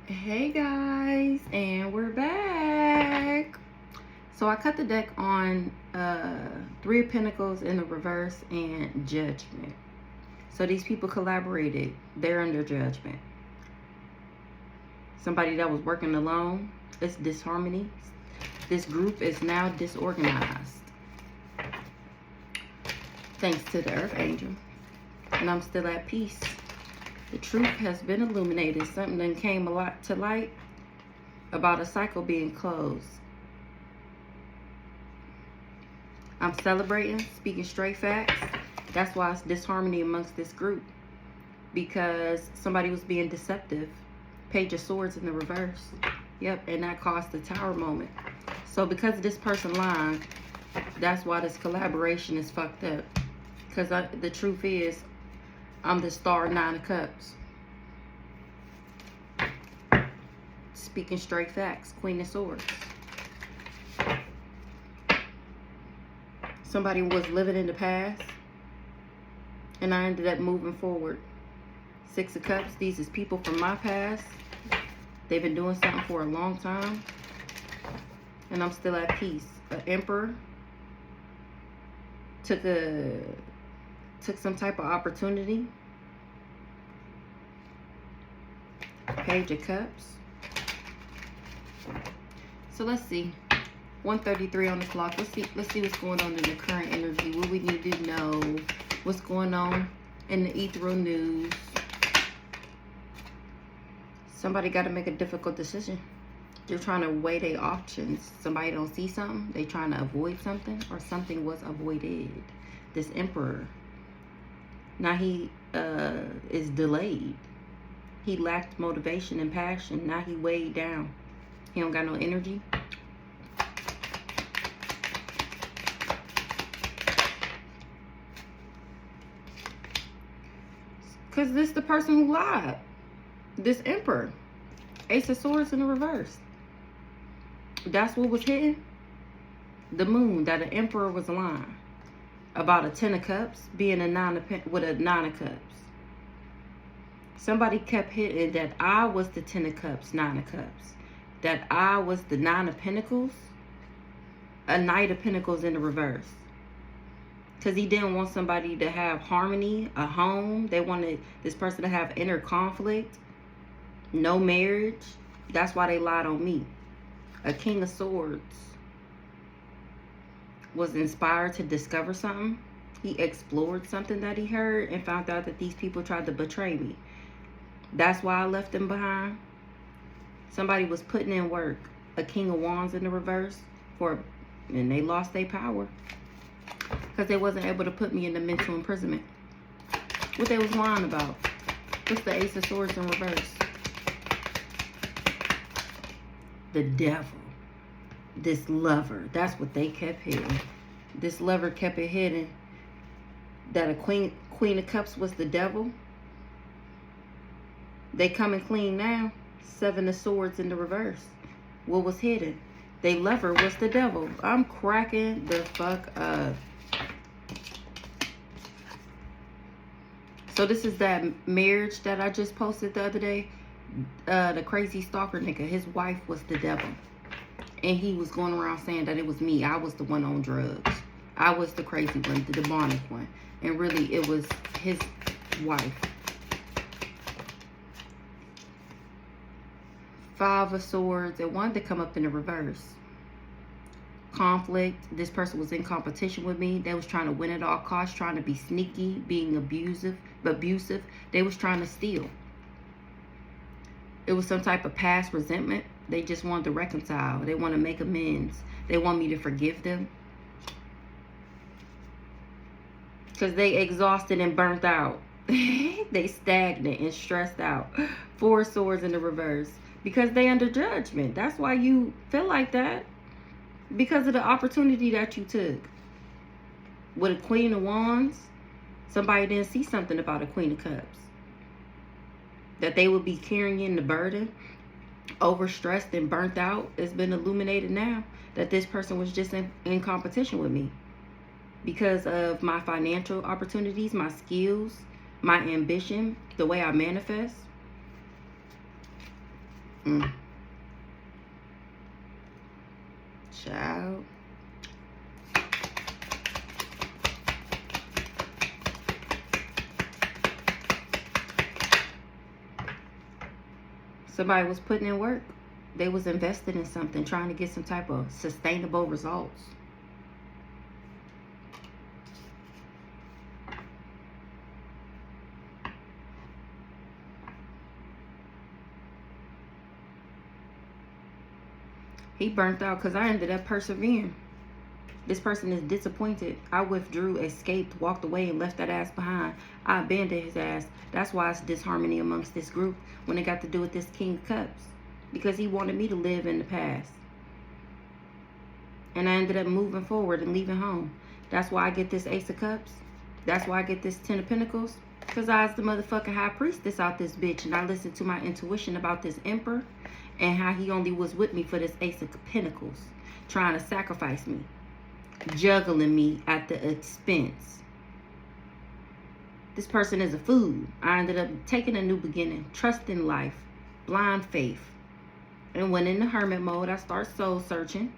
Hey guys, and we're back. So I cut the deck on Three of Pentacles in the reverse and Judgment. So these people collaborated. They're under judgment. Somebody that was working alone. It's disharmony. This group is now disorganized. Thanks to the Earth Angel. And I'm still at peace. The truth has been illuminated. Something that came a lot to light about a cycle being closed. I'm celebrating, speaking straight facts. That's why it's disharmony amongst this group. Because somebody was being deceptive. Page of Swords in the reverse. Yep, and that caused the Tower moment. So because this person lied, that's why this collaboration is fucked up. Because the truth is, I'm the Star, Nine of Cups. Speaking straight facts. Queen of Swords. Somebody was living in the past. And I ended up moving forward. Six of Cups. These is people from my past. They've been doing something for a long time. And I'm still at peace. An Emperor. Took some type of opportunity. Page of Cups. So let's see. 1:33 on the clock. Let's see what's going on in the current energy. What we need to know. What's going on in the ethereal news. Somebody got to make a difficult decision. They're trying to weigh their options. Somebody don't see something. They trying to avoid something, or something was avoided. This Emperor. Now he is delayed. He lacked motivation and passion. Now he weighed down. He don't got no energy. Because this the person who lied. This Emperor. Ace of Swords in the reverse. That's what was hidden. The moon, that an Emperor was lying. About a Ten of Cups being a Nine of Cups. Somebody kept hitting that I was the Ten of Cups, Nine of Cups. That I was the Nine of Pentacles. A Knight of Pentacles in the reverse. Because he didn't want somebody to have harmony, a home. They wanted this person to have inner conflict. No marriage. That's why they lied on me. A King of Swords was inspired to discover something. He explored something that he heard and found out that these people tried to betray me. That's why I left them behind. Somebody was putting in work. A King of Wands in the reverse. And they lost their power. Because they wasn't able to put me in the mental imprisonment. What they was lying about. What's the Ace of Swords in reverse? The devil. This lover. That's what they kept hidden. This lover kept it hidden. That a Queen of Cups was the devil. They coming clean now. Seven of Swords in the reverse. What was hidden? They lover was the devil. I'm cracking the fuck up. So this is that marriage that I just posted the other day. The crazy stalker nigga. His wife was the devil. And he was going around saying that it was me. I was the one on drugs. I was the crazy one, the demonic one. And really, it was his wife. Five of Swords. It wanted to come up in the reverse. Conflict. This person was in competition with me. They was trying to win at all costs. Trying to be sneaky. Being abusive. They was trying to steal. It was some type of past resentment. They just wanted to reconcile. They want to make amends. They want me to forgive them. Because they exhausted and burnt out. They stagnant and stressed out. Four of Swords in the reverse. Because they under judgment. That's why you feel like that. Because of the opportunity that you took. With a Queen of Wands, somebody didn't see something about a Queen of Cups. That they would be carrying the burden. Overstressed and burnt out. It's been illuminated now that this person was just in competition with me. Because of my financial opportunities, my skills, my ambition, the way I manifest. Child. Somebody was putting in work. They was invested in something, trying to get some type of sustainable results. He burnt out because I ended up persevering. This person is disappointed. I withdrew, escaped, walked away, and left that ass behind. I abandoned his ass. That's why it's disharmony amongst this group when it got to do with this King of Cups. Because he wanted me to live in the past. And I ended up moving forward and leaving home. That's why I get this Ace of Cups. That's why I get this Ten of Pentacles. Because I was the motherfucking high priestess out this bitch. And I listened to my intuition about this Emperor. And how he only was with me for this Ace of Pentacles. Trying to sacrifice me. Juggling me at the expense. This person is a fool. I ended up taking a new beginning. Trusting life. Blind faith. And when in the hermit mode, I start soul searching.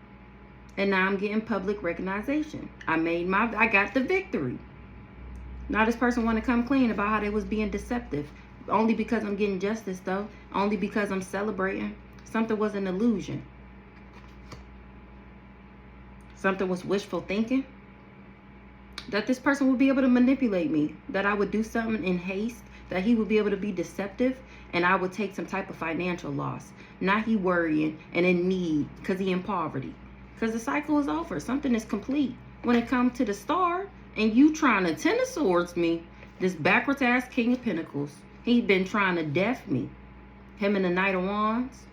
And now I'm getting public recognition. I got the victory. Now this person want to come clean about how they was being deceptive. Only because I'm getting justice though. Only because I'm celebrating. Something was an illusion. Something was wishful thinking. That this person would be able to manipulate me. That I would do something in haste. That he would be able to be deceptive. And I would take some type of financial loss. Not he worrying and in need because he in poverty. Because the cycle is over. Something is complete. When it comes to the star and you trying to Ten of Swords me, this backwards ass King of Pentacles, he been trying to death me. Him and the Knight of Wands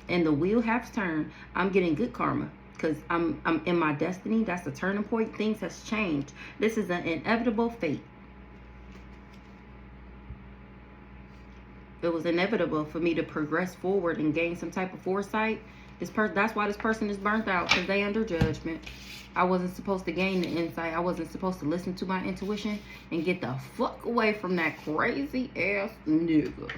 and the wheel has turned. I'm getting good karma because I'm in my destiny. That's the turning point. Things has changed. This is an inevitable fate. It was inevitable for me to progress forward and gain some type of foresight. That's why this person is burnt out, because they under judgment. I wasn't supposed to gain the insight. I wasn't supposed to listen to my intuition and get the fuck away from that crazy ass nigga.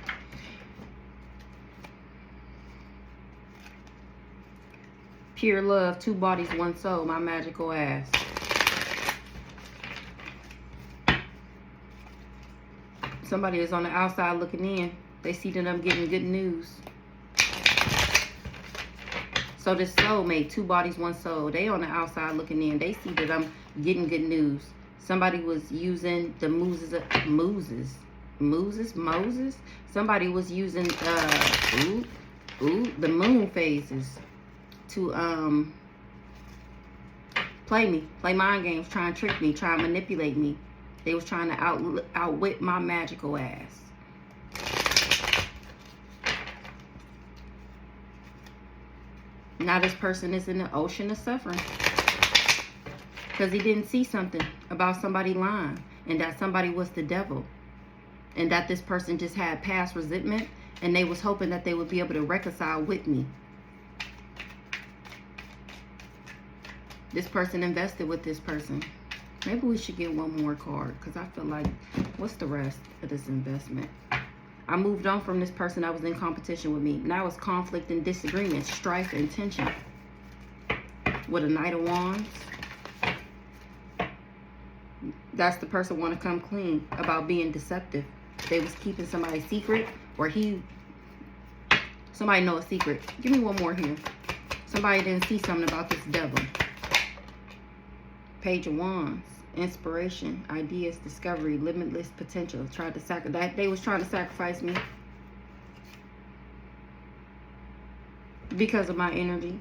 Pure love, 2 bodies, 1 soul, my magical ass. Somebody is on the outside looking in. They see that I'm getting good news. So this soulmate, 2 bodies, 1 soul. They on the outside looking in. They see that I'm getting good news. Somebody was using the Moses. Somebody was using the moon phases to play mind games, try and trick me, try and manipulate me. They was trying to outwit my magical ass. Now this person is in the ocean of suffering because he didn't see something about somebody lying and that somebody was the devil and that this person just had past resentment and they was hoping that they would be able to reconcile with me. This person invested with this person. Maybe we should get 1 more card because I feel like, what's the rest of this investment? I moved on from this person that was in competition with me. Now it's conflict and disagreement, strife and tension. With a Knight of Wands. That's the person want to come clean about being deceptive. They was keeping somebody's secret or somebody know a secret. Give me 1 more here. Somebody didn't see something about this devil. Page of Wands. Inspiration, ideas, discovery, limitless potential. They was trying to sacrifice me because of my energy.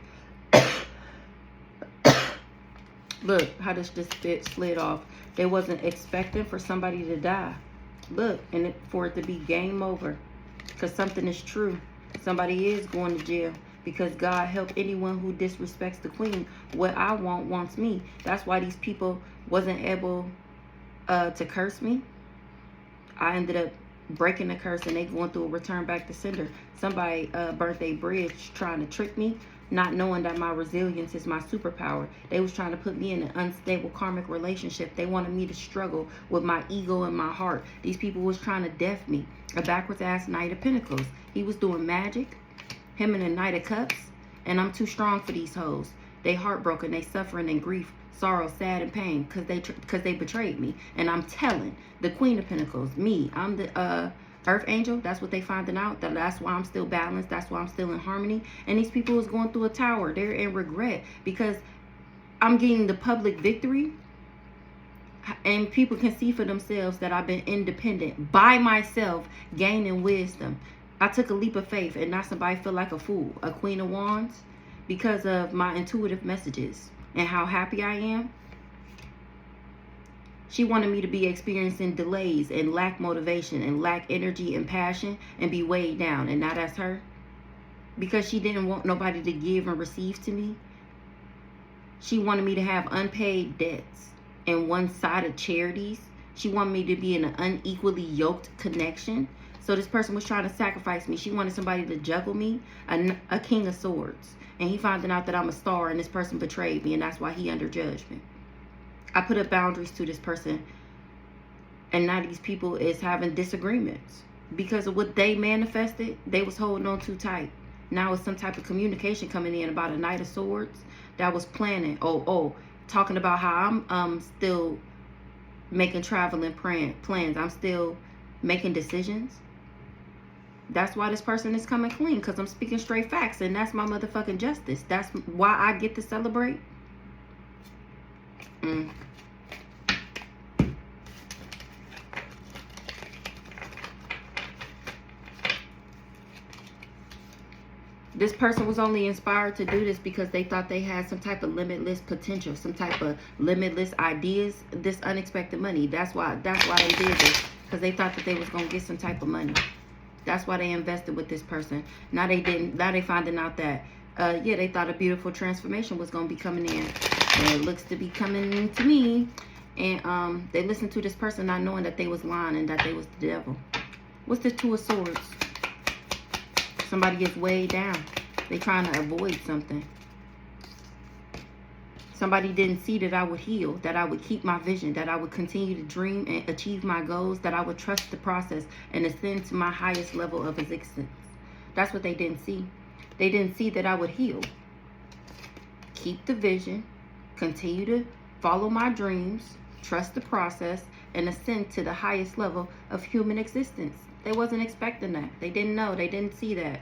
Look how this bit slid off. They wasn't expecting for somebody to die. Look, and for it to be game over because something is true. Somebody is going to jail. Because God help anyone who disrespects the queen. What I want wants me. That's why these people wasn't able to curse me. I ended up breaking the curse and they going through a return back to sender. Somebody burnt their bridge trying to trick me, not knowing that my resilience is my superpower. They was trying to put me in an unstable karmic relationship. They wanted me to struggle with my ego and my heart. These people was trying to death me. A backwards ass Knight of Pentacles. He was doing magic. Him and the Knight of Cups. And I'm too strong for these hoes. They heartbroken, they suffering in grief, sorrow, sad, and pain because they betrayed me. And I'm telling the Queen of Pentacles, me, I'm the Earth Angel. That's what they finding out. That's why I'm still balanced. That's why I'm still in harmony. And these people is going through a tower. They're in regret because I'm getting the public victory. And people can see for themselves that I've been independent by myself, gaining wisdom. I took a leap of faith and not somebody feel like a fool, a Queen of Wands, because of my intuitive messages and how happy I am. She wanted me to be experiencing delays and lack motivation and lack energy and passion and be weighed down. And now that's her. Because she didn't want nobody to give and receive to me. She wanted me to have unpaid debts and one-sided charities. She wanted me to be in an unequally yoked connection. So this person was trying to sacrifice me. She wanted somebody to juggle me, a King of Swords. And he found out that I'm a star and this person betrayed me. And that's why he under judgment. I put up boundaries to this person. And now these people is having disagreements. Because of what they manifested, they was holding on too tight. Now it's some type of communication coming in about a Knight of Swords that was planning. Talking about how I'm still making traveling plans. I'm still making decisions. That's why this person is coming clean, because I'm speaking straight facts, and that's my motherfucking justice. That's why I get to celebrate. This person was only inspired to do this because they thought they had some type of limitless potential, some type of limitless ideas, this unexpected money. That's why they did this, because they thought that they was going to get some type of money. That's why they invested with this person. Now they didn't. Now they finding out that, they thought a beautiful transformation was going to be coming in. And it looks to be coming to me. And they listened to this person not knowing that they was lying and that they was the devil. What's the Two of Swords? Somebody gets weighed down. They trying to avoid something. Somebody didn't see that I would heal, that I would keep my vision, that I would continue to dream and achieve my goals, that I would trust the process and ascend to my highest level of existence. That's what they didn't see. They didn't see that I would heal, keep the vision, continue to follow my dreams, trust the process, and ascend to the highest level of human existence. They wasn't expecting that. They didn't know. They didn't see that.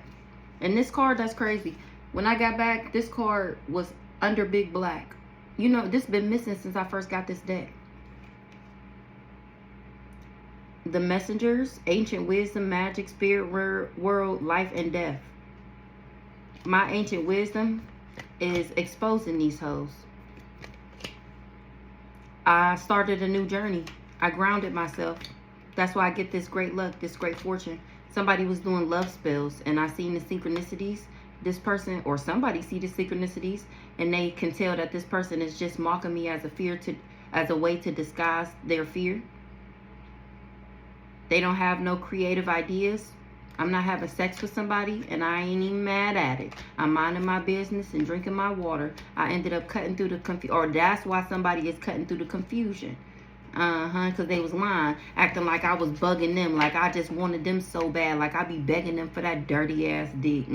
And this card, that's crazy. When I got back, this card was under Big Black. You know, this been missing since I first got this deck. The Messengers, Ancient Wisdom, Magic, Spirit World, Life, and Death. My Ancient Wisdom is exposing these hoes. I started a new journey. I grounded myself. That's why I get this great luck, this great fortune. Somebody was doing love spells and I seen the synchronicities. This person or somebody see the synchronicities and they can tell that this person is just mocking me as a way to disguise their fear. They don't have no creative ideas. I'm not having sex with somebody and I ain't even mad at it. I'm minding my business and drinking my water. I ended up cutting through the confusion, or that's why somebody is cutting through the confusion. Because they was lying, acting like I was bugging them, like I just wanted them so bad, like I be begging them for that dirty ass dick.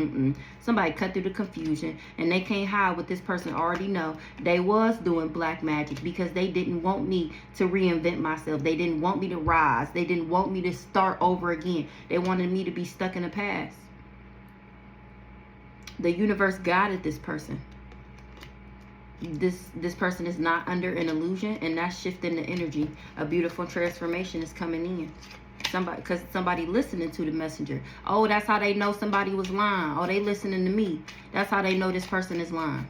Somebody cut through the confusion, and they can't hide what this person already know. They was doing black magic because they didn't want me to reinvent myself. They didn't want me to rise. They didn't want me to start over again. They wanted me to be stuck in the past. The universe guided this person. This person is not under an illusion, and that's shifting the energy. A beautiful transformation is coming in. Because somebody listening to the messenger. Oh, that's how they know somebody was lying. Oh, they listening to me. That's how they know this person is lying.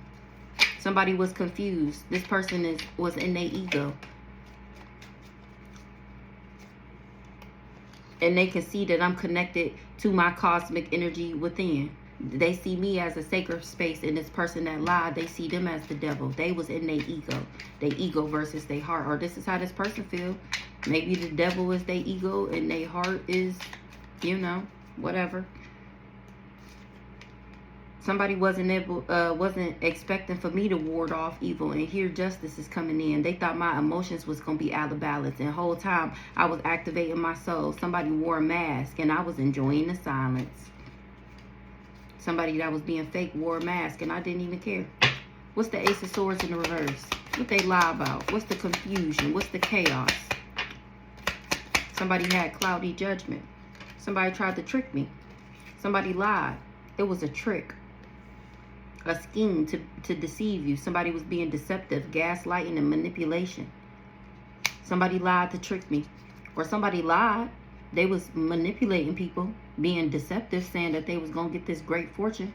Somebody was confused. This person was in their ego. And they can see that I'm connected to my cosmic energy within. They see me as a sacred space, and this person that lied, they see them as the devil. They was in their ego. Their ego versus their heart. Or this is how this person feel. Maybe the devil is their ego and their heart is, whatever. Somebody wasn't expecting for me to ward off evil, and here justice is coming in. They thought my emotions was going to be out of balance, and the whole time I was activating my soul. Somebody wore a mask, and I was enjoying the silence. Somebody that was being fake wore a mask and I didn't even care. What's the Ace of Swords in the reverse? What they lie about? What's the confusion? What's the chaos? Somebody had cloudy judgment. Somebody tried to trick me. Somebody lied. It was a trick. A scheme to deceive you. Somebody was being deceptive, gaslighting, and manipulation. Somebody lied to trick me. Or somebody lied. They was manipulating people, being deceptive, saying that they was going to get this great fortune.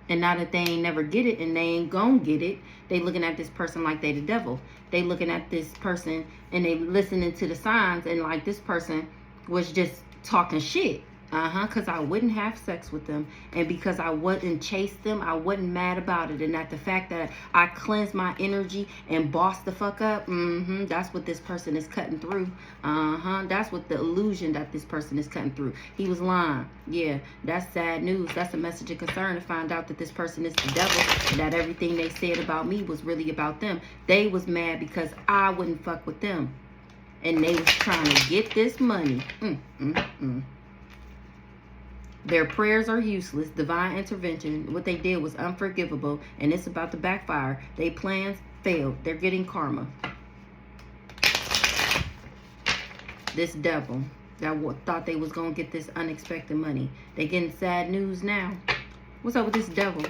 And now that they ain't never get it and they ain't gonna get it, they looking at this person like they the devil. They looking at this person and they listening to the signs and like this person was just talking shit. Because I wouldn't have sex with them. And because I wouldn't chase them, I wasn't mad about it. And that the fact that I cleansed my energy and bossed the fuck up, that's what this person is cutting through. That's what the illusion that this person is cutting through. He was lying. Yeah, that's sad news. That's a message of concern to find out that this person is the devil. And that everything they said about me was really about them. They was mad because I wouldn't fuck with them. And they was trying to get this money. Their prayers are useless. Divine intervention. What they did was unforgivable. And it's about to backfire. Their plans failed. They're getting karma. This devil that thought they was going to get this unexpected money. They getting sad news now. What's up with this devil?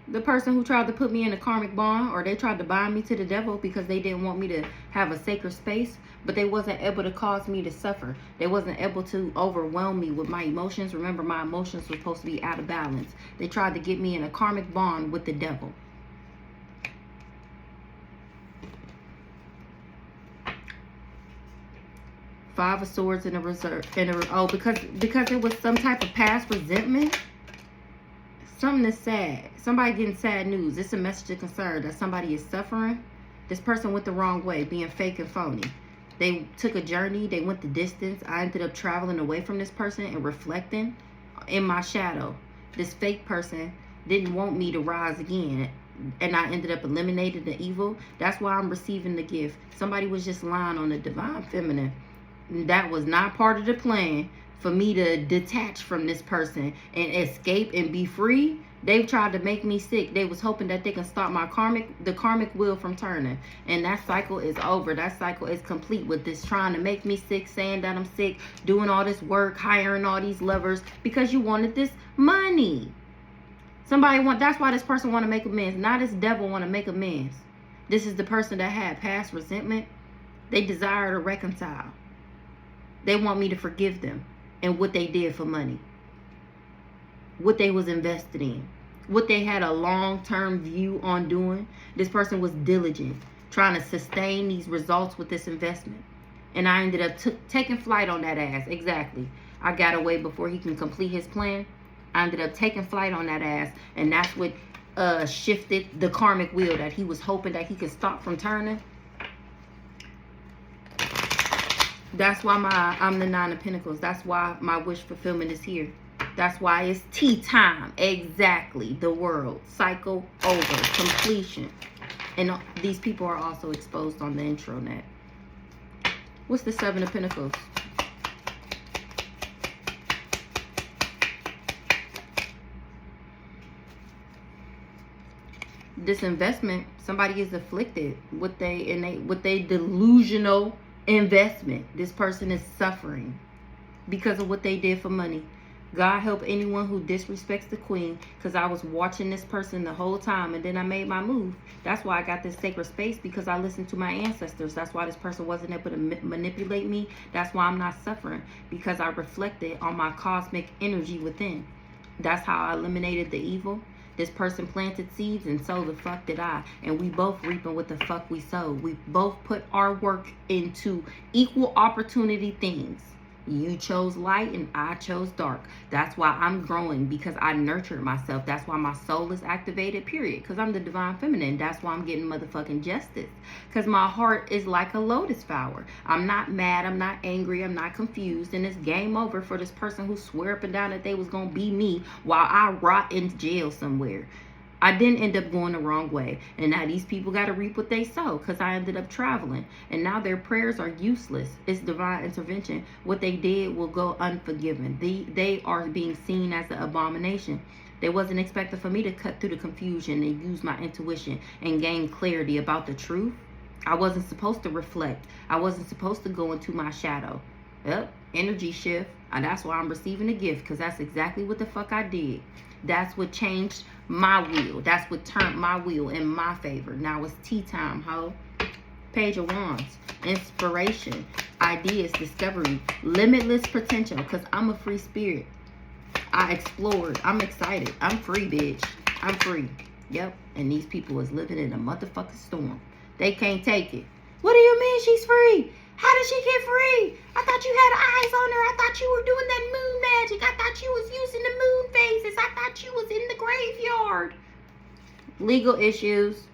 The person who tried to put me in a karmic bond, or they tried to bind me to the devil because they didn't want me to have a sacred space, but they wasn't able to cause me to suffer. They wasn't able to overwhelm me with my emotions. Remember, my emotions were supposed to be out of balance. They tried to get me in a karmic bond with the devil. Five of Swords in a reserve. Because it was some type of past resentment. Something is sad. Somebody getting sad news. It's a message of concern that somebody is suffering. This person went the wrong way, being fake and phony. They took a journey. They went the distance. I ended up traveling away from this person and reflecting in my shadow. This fake person didn't want me to rise again. And I ended up eliminating the evil. That's why I'm receiving the gift. Somebody was just lying on the divine feminine. That was not part of the plan for me to detach from this person and escape and be free. They've tried to make me sick. They was hoping that they can stop the karmic wheel from turning. And that cycle is over. That cycle is complete with this trying to make me sick, saying that I'm sick, doing all this work, hiring all these lovers because you wanted this money. That's why this person want to make amends. Now this devil want to make amends. This is the person that had past resentment. They desire to reconcile. They want me to forgive them and what they did for money. What they was invested in. What they had a long-term view on doing. This person was diligent, trying to sustain these results with this investment. And I ended up taking flight on that ass. Exactly. I got away before he can complete his plan. I ended up taking flight on that ass. And that's what shifted the karmic wheel that he was hoping that he could stop from turning. That's why I'm the Nine of Pentacles. That's why my wish fulfillment is here. That's why it's tea time. Exactly. The world. Cycle over. Completion. And these people are also exposed on the intranet. What's the Seven of Pentacles? This investment, somebody is afflicted with they delusional investment. This person is suffering because of what they did for money. God help anyone who disrespects the queen, because I was watching this person the whole time and then I made my move. That's why I got this sacred space, because I listened to my ancestors. That's why this person wasn't able to manipulate me. That's why I'm not suffering, because I reflected on my cosmic energy within. That's how I eliminated the evil. This person planted seeds, and so the fuck did I. And we both reaping what the fuck we sowed. We both put our work into equal opportunity things. You chose light and I chose dark. That's why I'm growing, because I nurtured myself. That's why my soul is activated, period. Because I'm the divine feminine. That's why I'm getting motherfucking justice. Because my heart is like a lotus flower. I'm not mad. I'm not angry. I'm not confused. And it's game over for this person who swear up and down that they was going to be me while I rot in jail somewhere. I didn't end up going the wrong way. And now these people got to reap what they sow, because I ended up traveling. And now their prayers are useless. It's divine intervention. What they did will go unforgiven. They are being seen as an abomination. They wasn't expecting for me to cut through the confusion and use my intuition and gain clarity about the truth. I wasn't supposed to reflect. I wasn't supposed to go into my shadow. Yep, energy shift. And that's why I'm receiving a gift, because that's exactly what the fuck I did. That's what changed my wheel. That's what turned my wheel in my favor. Now it's tea time, ho. Page of Wands. Inspiration. Ideas. Discovery. Limitless potential. Because I'm a free spirit. I explored. I'm excited. I'm free, bitch. I'm free. Yep. And these people is living in a motherfucking storm. They can't take it. What do you mean she's free? How did she get free? I thought you had eyes on her. I thought you were doing that moon magic. I thought you was using the moon phases. I thought you was in the graveyard. Legal issues.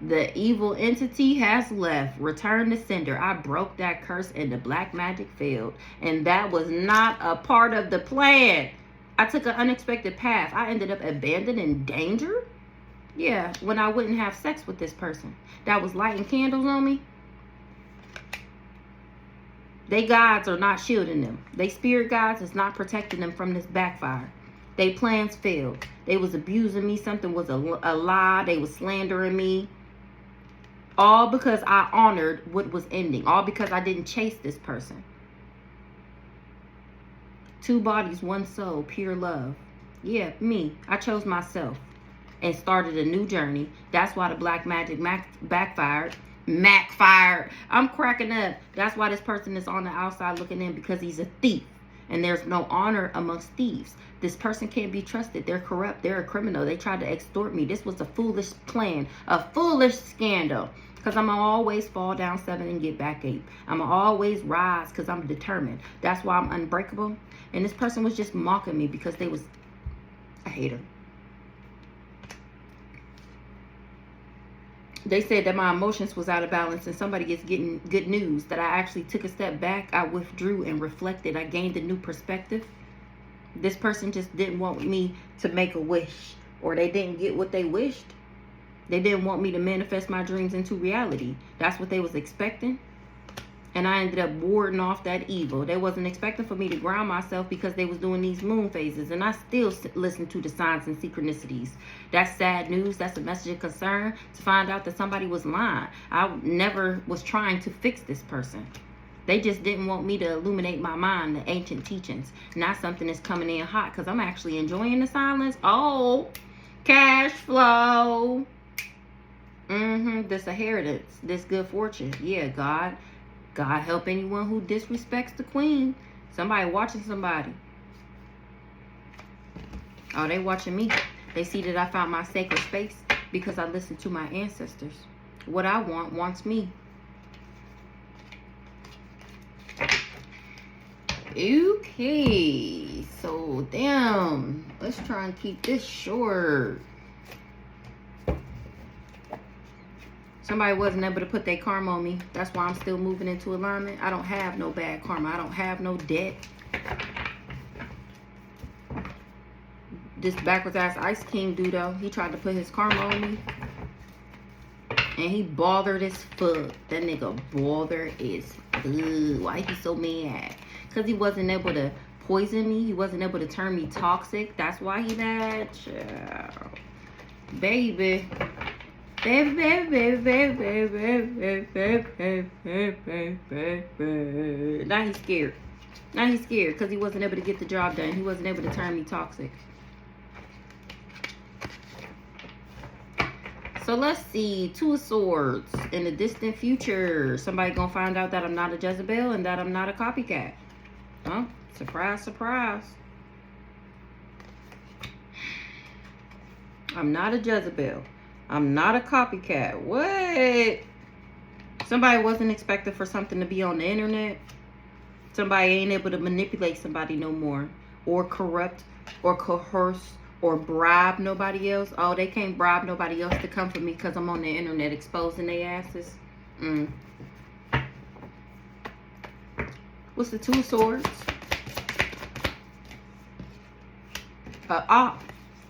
The evil entity has left. Return to sender. I broke that curse and the black magic failed. And that was not a part of the plan. I took an unexpected path. I ended up abandoned in danger. Yeah, when I wouldn't have sex with this person that was lighting candles on me. They gods are not shielding them. They spirit gods is not protecting them from this backfire. They plans failed. They was abusing me. Something was a lie. They was slandering me. All because I honored what was ending. All because I didn't chase this person. 2 bodies, 1 soul, pure love. Yeah, me. I chose myself and started a new journey. That's why the black magic backfired. Fired. I'm cracking up. That's why this person is on the outside looking in, because he's a thief. And there's no honor amongst thieves. This person can't be trusted. They're corrupt. They're a criminal. They tried to extort me. This was a foolish plan. A foolish scandal. Because I'm going to always fall down 7 and get back 8. I'm going to always rise because I'm determined. That's why I'm unbreakable. And this person was just mocking me because they was a hater. They said that my emotions was out of balance, and somebody is getting good news that I actually took a step back. I withdrew and reflected. I gained a new perspective. This person just didn't want me to make a wish, or they didn't get what they wished. They didn't want me to manifest my dreams into reality. That's what they was expecting. And I ended up warding off that evil. They wasn't expecting for me to ground myself because they was doing these moon phases. And I still listen to the signs and synchronicities. That's sad news. That's a message of concern to find out that somebody was lying. I never was trying to fix this person. They just didn't want me to illuminate my mind, the ancient teachings. Now something is coming in hot because I'm actually enjoying the silence. Oh, cash flow. This inheritance, this good fortune. Yeah, God help anyone who disrespects the queen. Somebody watching somebody. Oh, they watching me. They see that I found my sacred space because I listened to my ancestors. What I want wants me. Okay, so damn, let's try and keep this short. Somebody wasn't able to put their karma on me. That's why I'm still moving into alignment. I don't have no bad karma. I don't have no debt. This backwards ass Ice King dude though, he tried to put his karma on me. And he bothered as fuck. That nigga bothered as fuck. Why he so mad? Because he wasn't able to poison me. He wasn't able to turn me toxic. That's why he mad. Child. Baby. Now he's scared. Now he's scared because he wasn't able to get the job done. He wasn't able to turn me toxic. So let's see. 2 of Swords. In the distant future, somebody gonna find out that I'm not a Jezebel and that I'm not a copycat. Huh? Surprise, surprise. I'm not a Jezebel. I'm not a copycat. What? Somebody wasn't expecting for something to be on the internet. Somebody ain't able to manipulate somebody no more. Or corrupt. Or coerce. Or bribe nobody else. Oh, they can't bribe nobody else to come for me because I'm on the internet exposing their asses. What's the 2 of Swords?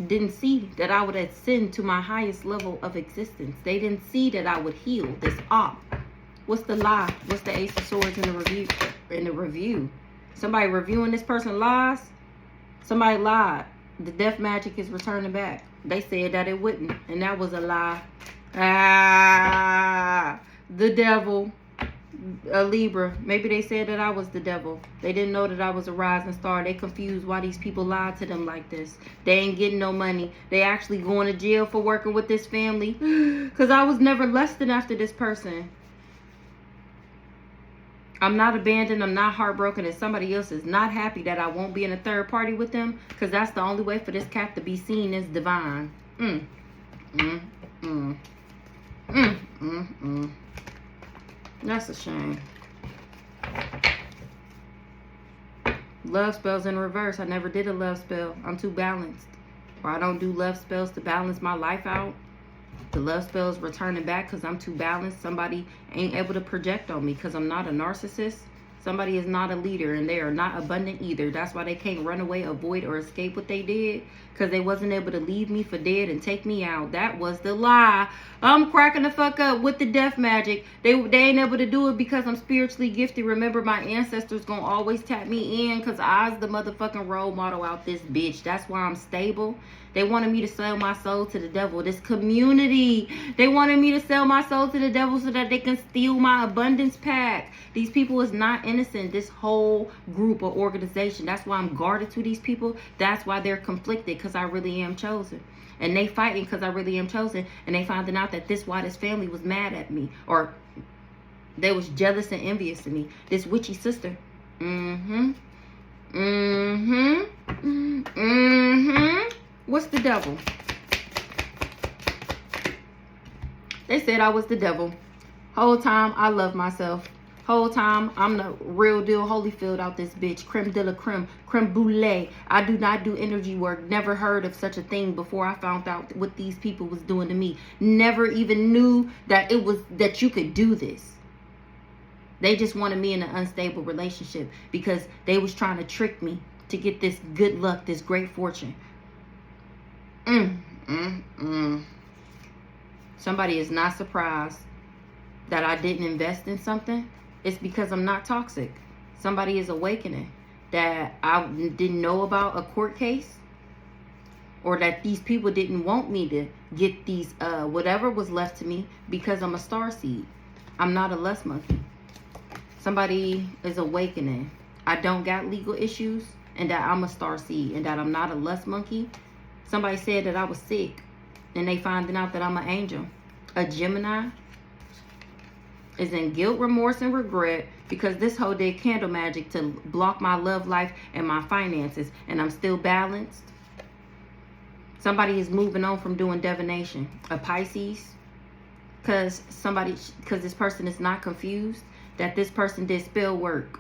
didn't see that I would ascend to my highest level of existence. They didn't see that I would heal this op. What's the lie? What's the Ace of Swords in the review? In the review, somebody reviewing this person lies. Somebody lied. The death magic is returning back. They said that it wouldn't, and that was a lie. The devil. A Libra. Maybe they said that I was the devil. They didn't know that I was a rising star. They confused why these people lied to them like this. They ain't getting no money. They actually going to jail for working with this family. Because I was never lusting after this person. I'm not abandoned. I'm not heartbroken. And somebody else is not happy that I won't be in a third party with them. Because that's the only way for this cat to be seen as divine. That's a shame. Love spells in reverse. I never did a love spell. I'm too balanced. Or I don't do love spells to balance my life out. The love spells returning back because I'm too balanced. Somebody ain't able to project on me because I'm not a narcissist. Somebody is not a leader and they are not abundant either. That's why they can't run away, avoid, or escape what they did. Because they wasn't able to leave me for dead and take me out. That was the lie. I'm cracking the fuck up with the death magic. They ain't able to do it because I'm spiritually gifted. Remember, my ancestors gonna always tap me in because I's the motherfucking role model out this bitch. That's why I'm stable. They wanted me to sell my soul to the devil. This community, they wanted me to sell my soul to the devil so that they can steal my abundance pack. These people is not innocent. This whole group or organization. That's why I'm guarded to these people. That's why they're conflicted, because I really am chosen. And they fighting because I really am chosen. And they finding out that why this family was mad at me. Or they was jealous and envious of me. This witchy sister. What's the devil? They said I was the devil. Whole time I love myself. Whole time I'm the real deal Holyfield out this bitch. Creme de la creme. Creme brulee. I do not do energy work. Never heard of such a thing before I found out what these people was doing to me. Never even knew that that you could do this. They just wanted me in an unstable relationship because they was trying to trick me to get this good luck, this great fortune. Somebody is not surprised that I didn't invest in something. It's because I'm not toxic. Somebody is awakening that I didn't know about a court case, or that these people didn't want me to get these whatever was left to me because I'm a star seed. I'm not a lust monkey. Somebody is awakening. I don't got legal issues, and that I'm a star seed, and that I'm not a lust monkey. Somebody said that I was sick, and they finding out that I'm an angel. A Gemini is in guilt, remorse, and regret because this hoe did candle magic to block my love life and my finances, and I'm still balanced. Somebody is moving on from doing divination. A Pisces, because this person is not confused that this person did spell work.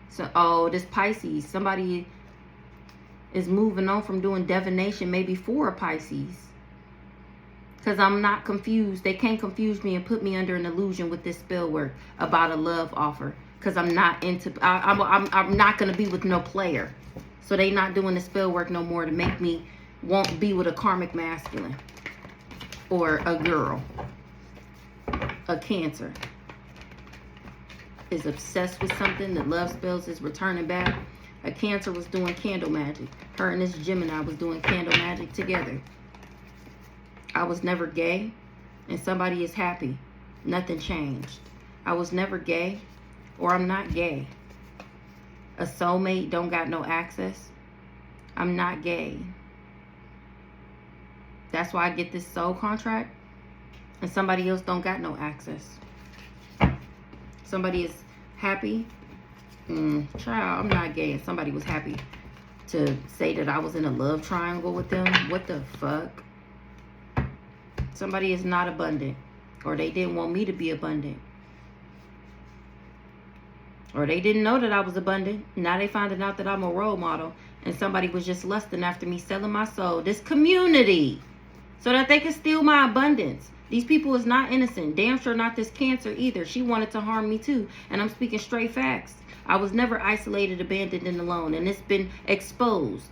So, this Pisces, somebody is moving on from doing divination, maybe for a Pisces. Because I'm not confused. They can't confuse me and put me under an illusion with this spell work about a love offer. Because I'm not into, I'm not going to be with no player. So they not doing the spell work no more to make me want be with a karmic masculine. Or a girl. A Cancer is obsessed with something. The love spells is returning back. A Cancer was doing candle magic. Her and this Gemini was doing candle magic together. I was never gay, and somebody is happy. Nothing changed. I was never gay, or I'm not gay. A soulmate don't got no access. I'm not gay. That's why I get this soul contract, and somebody else don't got no access. Somebody is happy. Child, I'm not gay, and somebody was happy to say that I was in a love triangle with them. What the fuck? Somebody is not abundant, or they didn't want me to be abundant, or they didn't know that I was abundant. Now they finding out that I'm a role model, and somebody was just lusting after me, selling my soul, this community, so that they can steal my abundance. These people is not innocent. Damn sure not this Cancer either. She wanted to harm me too, and I'm speaking straight facts. I was never isolated, abandoned, and alone, and it's been exposed.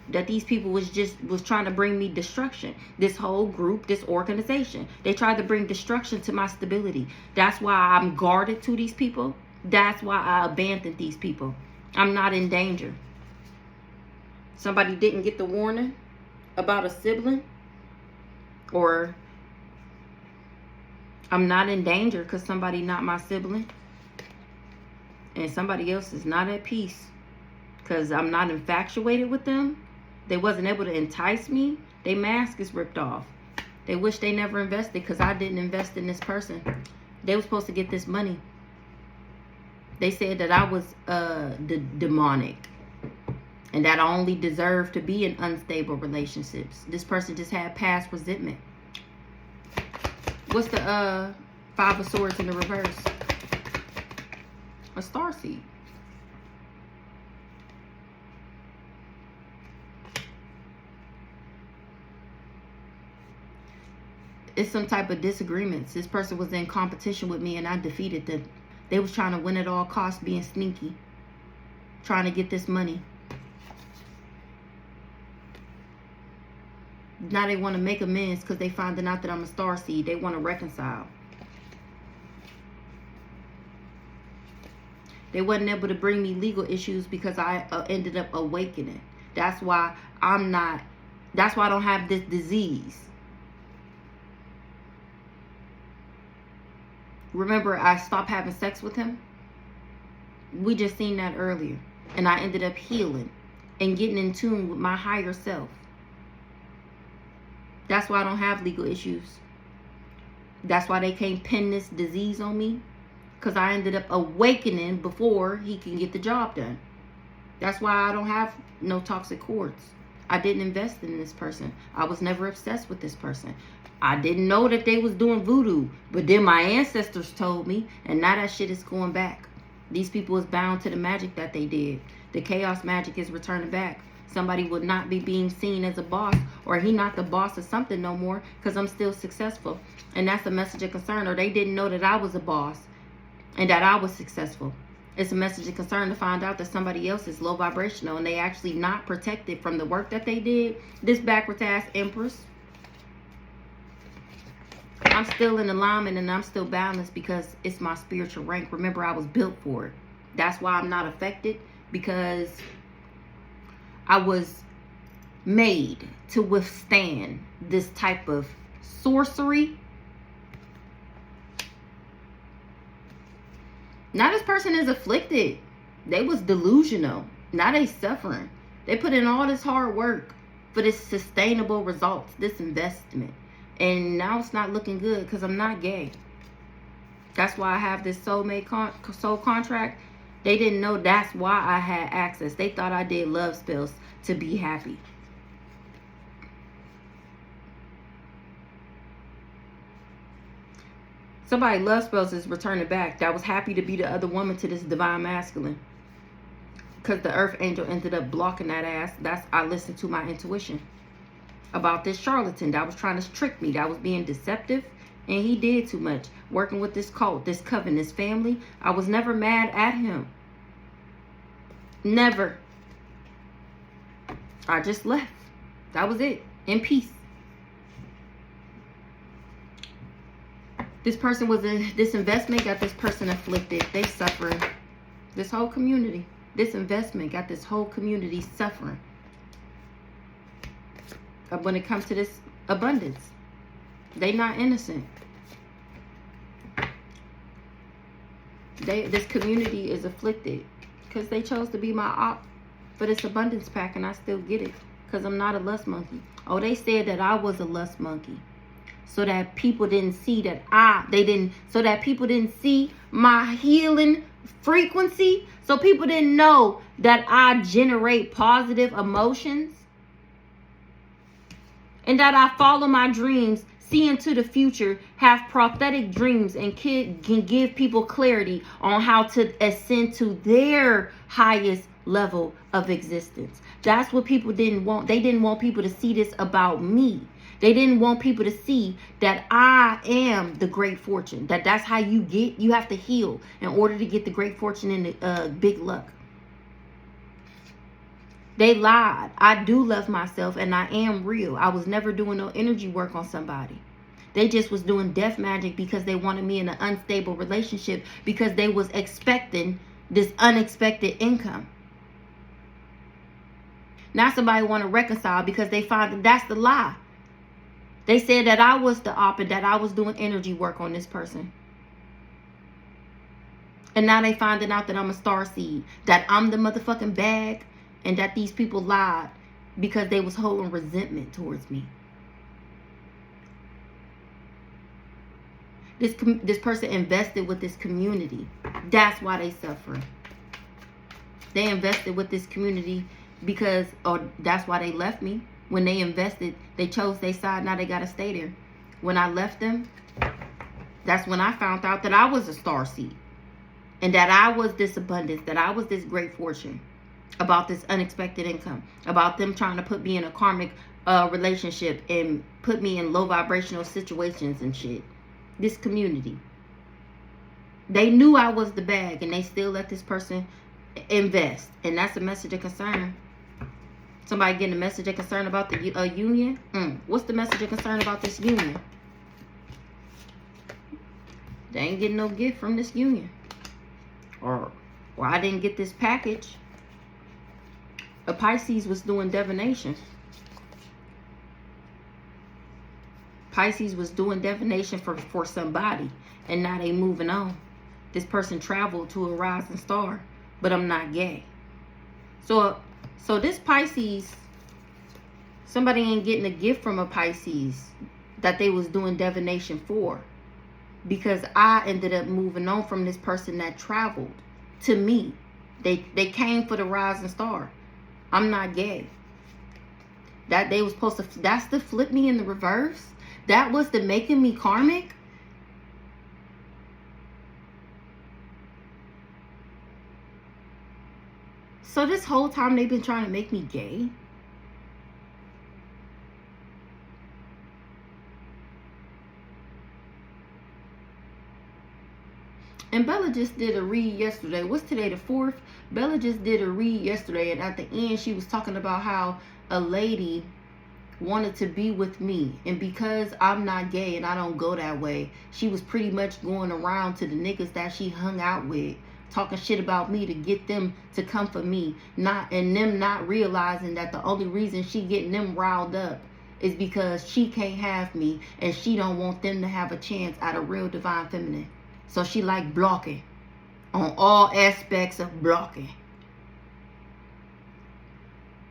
that these people was trying to bring me destruction. This whole group, this organization, they tried to bring destruction to my stability. That's why I'm guarded to these people. That's why I abandoned these people. I'm not in danger. Somebody didn't get the warning about a sibling, or I'm not in danger because somebody not my sibling, and somebody else is not at peace because I'm not infatuated with them. They wasn't able to entice me. Their mask is ripped off. They wish they never invested because I didn't invest in this person. They were supposed to get this money. They said that I was demonic and that I only deserved to be in unstable relationships. This person just had past resentment. What's the Five of Swords in the reverse? A starseed. It's some type of disagreements. This person was in competition with me and I defeated them. They was trying to win at all costs, being sneaky, trying to get this money. Now they want to make amends because they finding out that I'm a starseed. They want to reconcile. They wasn't able to bring me legal issues because I ended up awakening. That's why I don't have this disease. Remember, I stopped having sex with him? We just seen that earlier. And I ended up healing and getting in tune with my higher self. That's why I don't have legal issues. That's why they can't pin this disease on me. Because I ended up awakening before he can get the job done. That's why I don't have no toxic cords. I didn't invest in this person. I was never obsessed with this person. I didn't know that they was doing voodoo. But then my ancestors told me. And now that shit is going back. These people is bound to the magic that they did. The chaos magic is returning back. Somebody would not be being seen as a boss, or he not the boss of something no more because I'm still successful. And that's a message of concern. Or they didn't know that I was a boss and that I was successful. It's a message of concern to find out that somebody else is low vibrational and they actually not protected from the work that they did. This backwards ass Empress. I'm still in alignment and I'm still balanced because it's my spiritual rank. Remember, I was built for it. That's why I'm not affected, because I was made to withstand this type of sorcery. Now this person is afflicted. They was delusional. Now they suffering. They put in all this hard work for this sustainable results, this investment. And now it's not looking good because I'm not gay. That's why I have this soulmate soul contract. They didn't know that's why I had access. They thought I did love spells to be happy. Somebody love spells is returning back. That was happy to be the other woman to this divine masculine. Because the earth angel ended up blocking that ass. I listened to my intuition about this charlatan that was trying to trick me. That was being deceptive. And he did too much. Working with this cult, this coven, this family. I was never mad at him. Never. I just left. That was it. In peace. This person was in this investment, got this person afflicted. They suffering. This whole community. This investment got this whole community suffering. When it comes to this abundance. They not innocent. This community is afflicted because they chose to be my op for this abundance pack, and I still get it because I'm not a lust monkey. Oh, they said that I was a lust monkey so that people didn't see that so that people didn't see my healing frequency, so people didn't know that I generate positive emotions and that I follow my dreams, see into the future, have prophetic dreams, and can give people clarity on how to ascend to their highest level of existence. That's what people didn't want. They didn't want people to see this about me. They didn't want people to see that I am the great fortune. That's how you have to heal in order to get the great fortune and the big luck. They lied. I do love myself and I am real. I was never doing no energy work on somebody. They just was doing death magic because they wanted me in an unstable relationship because they was expecting this unexpected income. Now somebody want to reconcile because they find that that's the lie. They said that I was the op and that I was doing energy work on this person. And now they finding out that I'm a star seed, that I'm the motherfucking bag, and that these people lied because they was holding resentment towards me. This person invested with this community. That's why they suffering. They invested with this community because, or that's why they left me. When they invested, they chose their side. Now they got to stay there. When I left them, that's when I found out that I was a star seed. And that I was this abundance, that I was this great fortune, about this unexpected income, about them trying to put me in a karmic relationship and put me in low vibrational situations and shit. This community. They knew I was the bag and they still let this person invest. And that's a message of concern. Somebody getting a message of concern about the union? What's the message of concern about this union? They ain't getting no gift from this union. Or I didn't get this package. A Pisces was doing divination. Pisces was doing divination for somebody. And now they moving on. This person traveled to a rising star. But I'm not gay. So this Pisces, somebody ain't getting a gift from a Pisces that they was doing divination for. Because I ended up moving on from this person that traveled to me. They came for the rising star. I'm not gay. That they was supposed to, that's the flip me in the reverse. That was the making me karmic. So this whole time they've been trying to make me gay. And Bella just did a read yesterday. What's today, the 4th? Bella just did a read yesterday. And at the end, she was talking about how a lady wanted to be with me. And because I'm not gay and I don't go that way, she was pretty much going around to the niggas that she hung out with, talking shit about me to get them to come for me. And them not realizing that the only reason she getting them riled up is because she can't have me. And she don't want them to have a chance at a real divine feminine. So she like blocking on all aspects of blocking.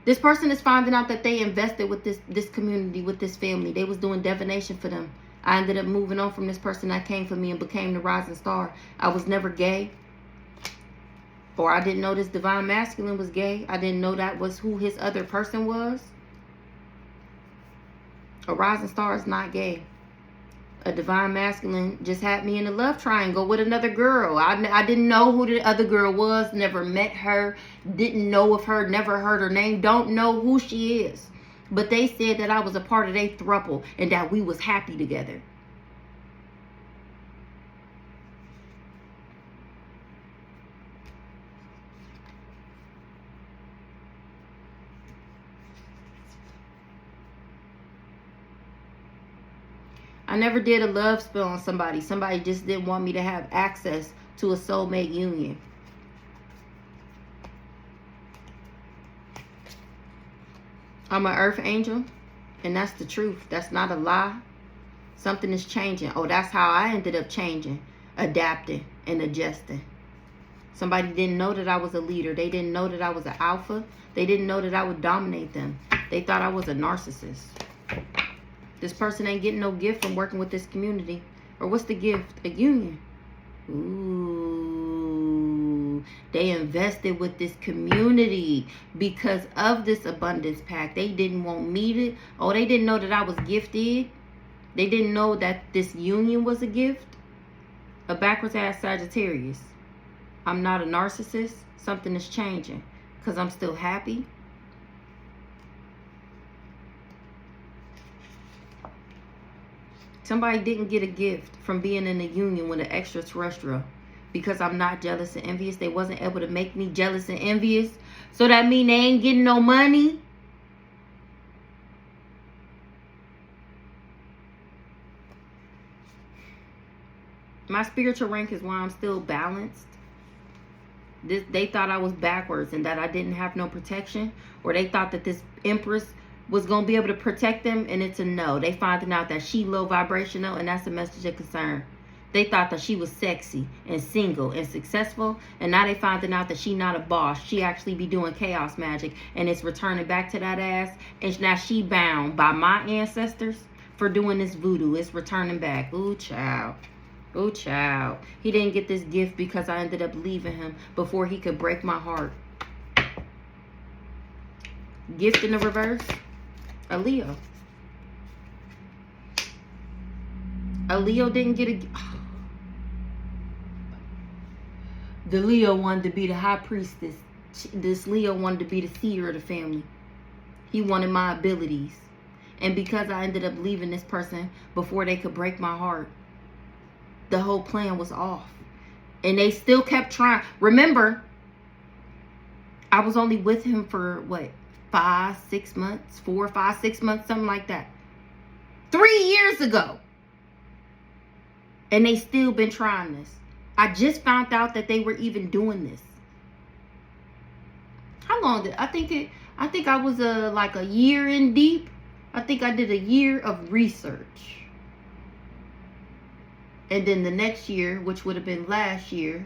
This person is finding out that they invested with this community, with this family. They was doing divination for them. I ended up moving on from this person that came for me and became the rising star. I was never gay. Or I didn't know this divine masculine was gay. I didn't know that was who his other person was. A rising star is not gay. A divine masculine just had me in a love triangle with another girl. I didn't know who the other girl was. Never met her. Didn't know of her. Never heard her name. Don't know who she is. But they said that I was a part of their throuple and that we was happy together. I never did a love spell on somebody. Somebody just didn't want me to have access to a soulmate union. I'm an earth angel, and that's the truth. That's not a lie. Something is changing. Oh, that's how I ended up changing, adapting, and adjusting. Somebody didn't know that I was a leader. They didn't know that I was an alpha. They didn't know that I would dominate them. They thought I was a narcissist. This person ain't getting no gift from working with this community. Or what's the gift? A union. Ooh. They invested with this community because of this abundance pack. They didn't want me to. Oh, they didn't know that I was gifted. They didn't know that this union was a gift. A backwards ass Sagittarius. I'm not a narcissist. Something is changing. Because I'm still happy. Somebody didn't get a gift from being in a union with an extraterrestrial. because I'm not jealous and envious. They wasn't able to make me jealous and envious. So that mean they ain't getting no money. My spiritual rank is why I'm still balanced. They thought I was backwards and that I didn't have no protection. Or they thought that this Empress was going to be able to protect them. And it's a no. They finding out that she low vibrational, and that's a message of concern. They thought that she was sexy and single and successful. And now they finding out that she not a boss. She actually be doing chaos magic. And it's returning back to that ass. And now she bound by my ancestors for doing this voodoo. It's returning back. Ooh, child. Oh, child. He didn't get this gift because I ended up leaving him before he could break my heart. Gift in the reverse. A Leo. A Leo didn't get a... The Leo wanted to be the high priestess. This Leo wanted to be the seer of the family. He wanted my abilities. And because I ended up leaving this person before they could break my heart, the whole plan was off. And they still kept trying. Remember, I was only with him for what, 5, 6 months, 4, 5, 6 months, something like that. 3 years ago. And they still been trying this. I just found out that they were even doing this. How long did I think I was like a year in deep. I think I did a year of research. And then the next year, which would have been last year,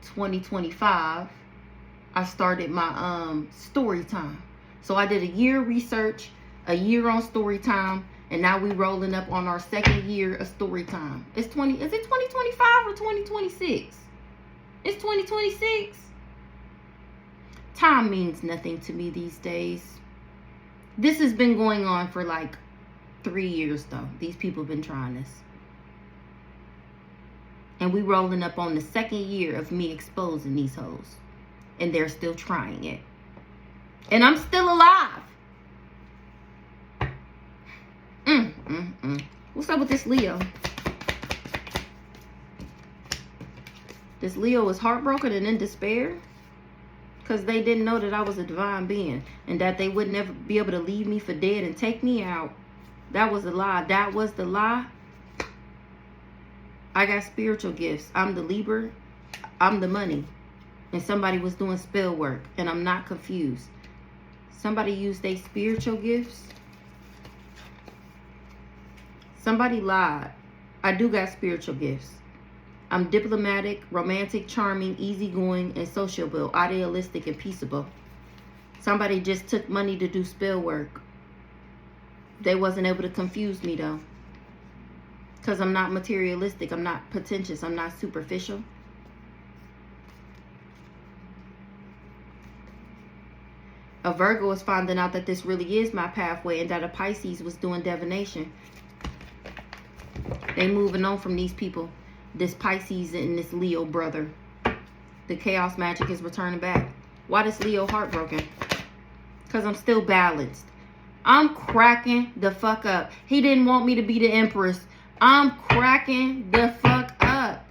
2025, I started my story time. So I did a year research, a year on story time, and now we rolling up on our second year of story time. Is it 2025 or 2026? It's 2026. Time means nothing to me these days. This has been going on for like 3 years though. These people have been trying this. And we rolling up on the second year of me exposing these hoes. And they're still trying it. And I'm still alive. What's up with this Leo? This Leo is heartbroken and in despair. Because they didn't know that I was a divine being. And that they would never be able to leave me for dead and take me out. That was a lie. That was the lie. I got spiritual gifts. I'm the Libra. I'm the money. And somebody was doing spell work. And I'm not confused. Somebody used their spiritual gifts. Somebody lied. I do got spiritual gifts. I'm diplomatic, romantic, charming, easygoing, and sociable, idealistic, and peaceable. Somebody just took money to do spell work. They wasn't able to confuse me though. Because I'm not materialistic. I'm not pretentious. I'm not superficial. A Virgo is finding out that this really is my pathway and that a Pisces was doing divination. They moving on from these people. This Pisces and this Leo brother. The chaos magic is returning back. Why this Leo heartbroken? Because I'm still balanced. I'm cracking the fuck up. He didn't want me to be the Empress. I'm cracking the fuck up.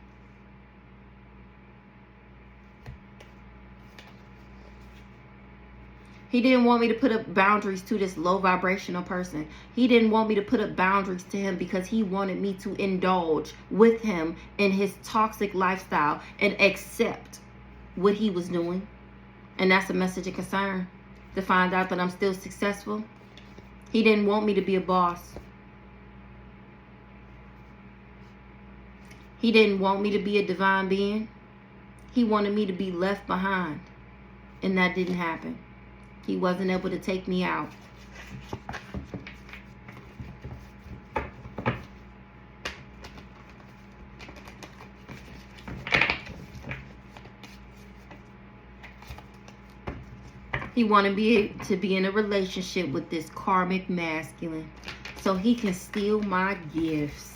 He didn't want me to put up boundaries to this low vibrational person. He didn't want me to put up boundaries to him because he wanted me to indulge with him in his toxic lifestyle and accept what he was doing. And that's a message of concern. To find out that I'm still successful. He didn't want me to be a boss. He didn't want me to be a divine being. He wanted me to be left behind. And that didn't happen. He wasn't able to take me out. He wanted me to be in a relationship with this karmic masculine so he can steal my gifts.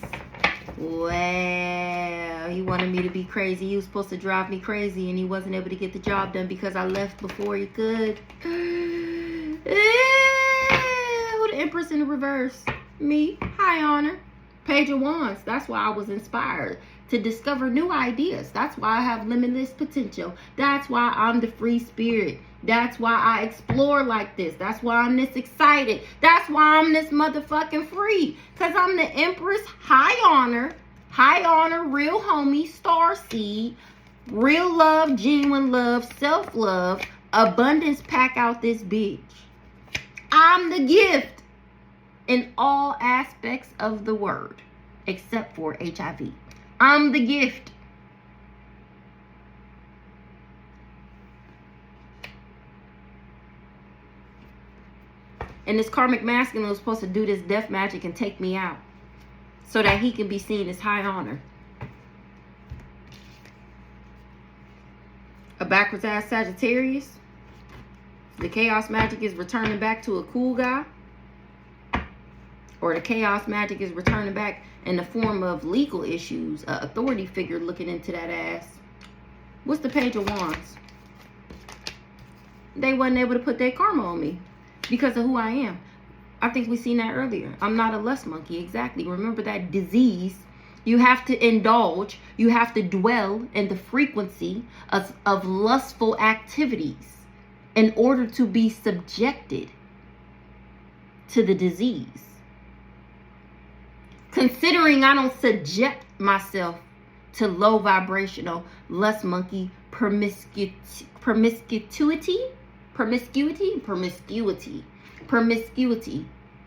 Well, he wanted me to be crazy. He was supposed to drive me crazy and he wasn't able to get the job done because I left before he could. Who the Empress in the reverse? Me. High honor. Page of Wands. That's why I was inspired to discover new ideas. That's why I have limitless potential. That's why I'm the free spirit. That's why I explore like this. That's why I'm this excited. That's why I'm this motherfucking free. Because I'm the Empress, high honor, real homie, star seed, real love, genuine love, self-love, abundance pack out this bitch. I'm the gift in all aspects of the word, except for HIV. I'm the gift. And this karmic masculine was supposed to do this death magic and take me out so that he can be seen as high honor. A backwards ass Sagittarius. The chaos magic is returning back to a cool guy. Or the chaos magic is returning back in the form of legal issues. An authority figure looking into that ass. What's the Page of Wands? They wasn't able to put their karma on me because of who I am. I think we seen that earlier. I'm not a lust monkey. Exactly. Remember that disease. You have to indulge. You have to dwell in the frequency of lustful activities in order to be subjected to the disease. Considering I don't subject myself to low vibrational lust monkey promiscuity.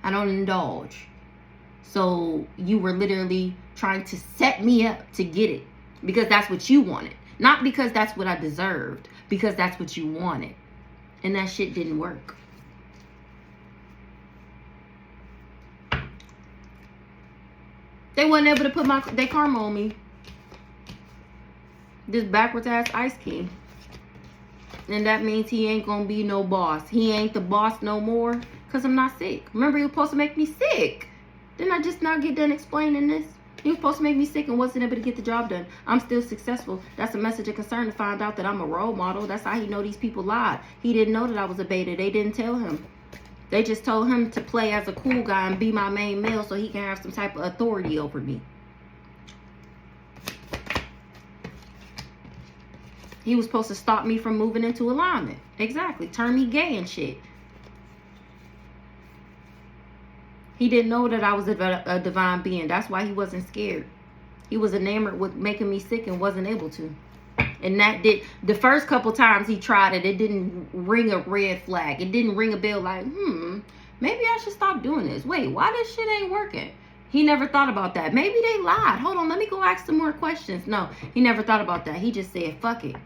I don't indulge. So you were literally trying to set me up to get it because that's what you wanted. Not because that's what I deserved, because that's what you wanted. And that shit didn't work. They wasn't able to put their karma on me. This backwards ass Ice King. And that means he ain't gonna be no boss. He ain't the boss no more because I'm not sick. Remember, he was supposed to make me sick. Didn't I just not get done explaining this? He was supposed to make me sick and wasn't able to get the job done. I'm still successful. That's a message of concern to find out that I'm a role model. That's how he know these people lied. He didn't know that I was a beta. They didn't tell him. They just told him to play as a cool guy and be my main male so he can have some type of authority over me. He was supposed to stop me from moving into alignment. Exactly. Turn me gay and shit. He didn't know that I was a divine being. That's why he wasn't scared. He was enamored with making me sick and wasn't able to. And that did, the first couple times he tried it, it didn't ring a red flag. It didn't ring a bell like, maybe I should stop doing this. Wait, why this shit ain't working? He never thought about that. Maybe they lied. Hold on, let me go ask some more questions. No, he never thought about that. He just said, fuck it.